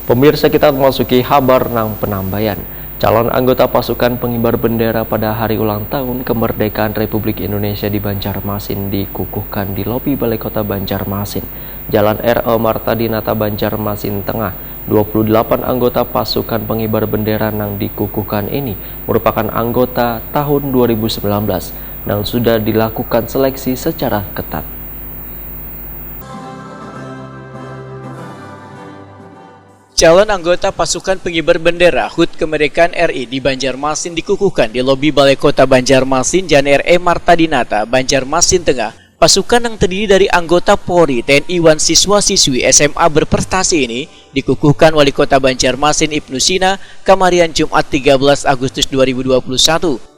Pemirsa, kita memasuki kabar nang penambayan. Calon anggota pasukan pengibar bendera pada hari ulang tahun kemerdekaan Republik Indonesia di Banjarmasin dikukuhkan di lobi Balai Kota Banjarmasin, Jalan R.E. Marta Dinata, Banjarmasin Tengah. 28 anggota pasukan pengibar bendera nang dikukuhkan ini merupakan anggota tahun 2019 dan sudah dilakukan seleksi secara ketat. Calon anggota pasukan pengibar bendera HUT Kemerdekaan RI di Banjarmasin dikukuhkan di lobi Balai Kota Banjarmasin, Jalan R.E. Marta Dinata, Banjarmasin Tengah. Pasukan yang terdiri dari anggota Polri, TNI, dan siswa-siswi SMA berprestasi ini dikukuhkan Wali Kota Banjarmasin Ibnu Sina Kamarian Jumat 13 Agustus 2021.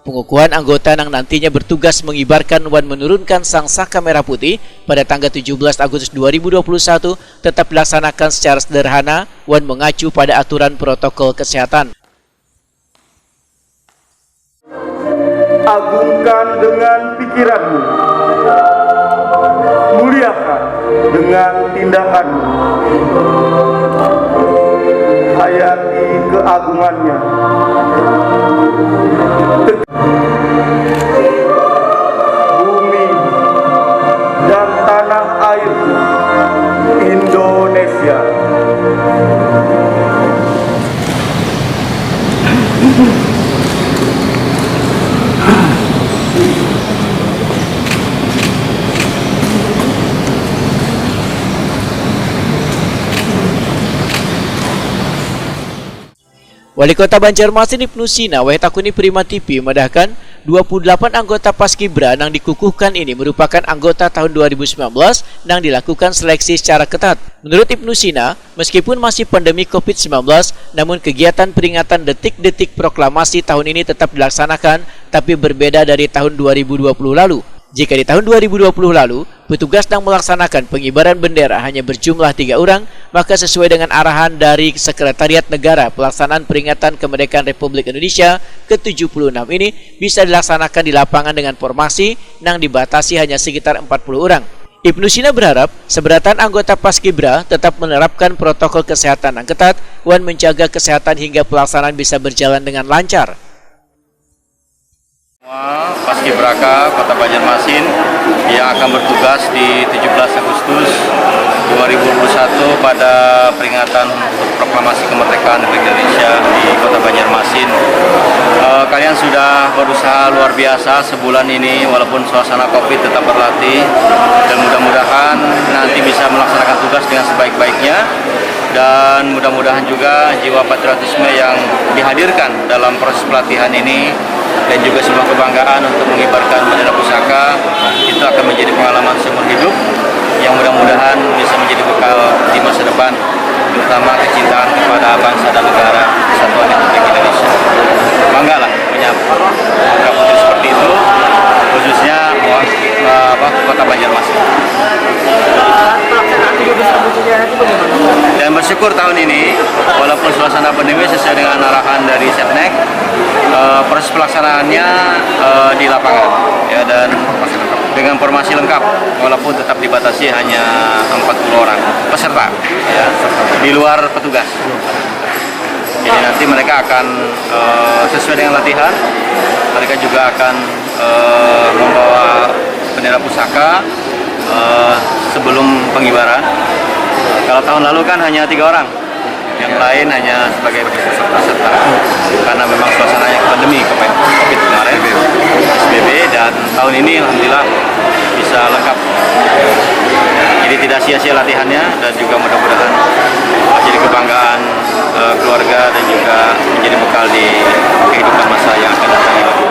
Pengukuhan anggota yang nantinya bertugas mengibarkan dan menurunkan sang saka merah putih pada tanggal 17 Agustus 2021 tetap dilaksanakan secara sederhana dan mengacu pada aturan protokol kesehatan. Agungkan dengan pikiranmu, muliakan dengan tindakanmu, hayati keagungannya. Bumi dan tanah airku Indonesia. Wali Kota Banjarmasin Ibnu Sina Wahetakuni Prima TV memedahkan 28 anggota Paskibra yang dikukuhkan ini merupakan anggota tahun 2019 yang dilakukan seleksi secara ketat. Menurut Ibnu Sina, meskipun masih pandemi COVID-19, namun kegiatan peringatan detik-detik proklamasi tahun ini tetap dilaksanakan, tapi berbeda dari tahun 2020 lalu. Jika di tahun 2020 lalu, petugas yang melaksanakan pengibaran bendera hanya berjumlah 3 orang, maka sesuai dengan arahan dari Sekretariat Negara Pelaksanaan Peringatan Kemerdekaan Republik Indonesia ke-76 ini bisa dilaksanakan di lapangan dengan formasi yang dibatasi hanya sekitar 40 orang. Ibnu Sina berharap seberatan anggota Paskibra tetap menerapkan protokol kesehatan yang ketat dan menjaga kesehatan hingga pelaksanaan bisa berjalan dengan lancar. Paskibraka Kota Banjarmasin yang akan bertugas di 17 Agustus 2021 pada peringatan proklamasi kemerdekaan Republik Indonesia di Kota Banjarmasin. Kalian sudah berusaha luar biasa sebulan ini walaupun suasana Covid tetap berlatih, dan mudah-mudahan nanti bisa melaksanakan tugas dengan sebaik-baiknya, dan mudah-mudahan juga jiwa patriotisme yang dihadirkan dalam proses pelatihan ini dan juga sebuah kebanggaan untuk mengibarkan bendera pusaka itu akan menjadi pengalaman seumur hidup yang mudah-mudahan bisa menjadi bekal di masa depan, terutama kecintaan kepada bangsa dan negara Kesatuan Republik Indonesia. Banggalah punya putra putri seperti itu, khususnya Kota Banjarmasin. Dan bersyukur tahun ini, walaupun suasana pandemi sesuai dengan arahan dari Setnek, proses pelaksanaannya di lapangan, ya, dan dengan formasi lengkap, walaupun tetap dibatasi hanya 40 orang peserta, ya, di luar petugas. Jadi nanti mereka akan sesuai dengan latihan, mereka juga akan membawa bendera pusaka sebelum pengibaran. Kalau tahun lalu kan hanya 3 orang, yang lain hanya sebagai peserta karena memang suasananya pandemi COVID kemarin, SBB, dan tahun ini alhamdulillah bisa lengkap. Jadi tidak sia-sia latihannya, dan juga mudah-mudahan jadi kebanggaan keluarga dan juga menjadi bekal di kehidupan masa yang akan datang.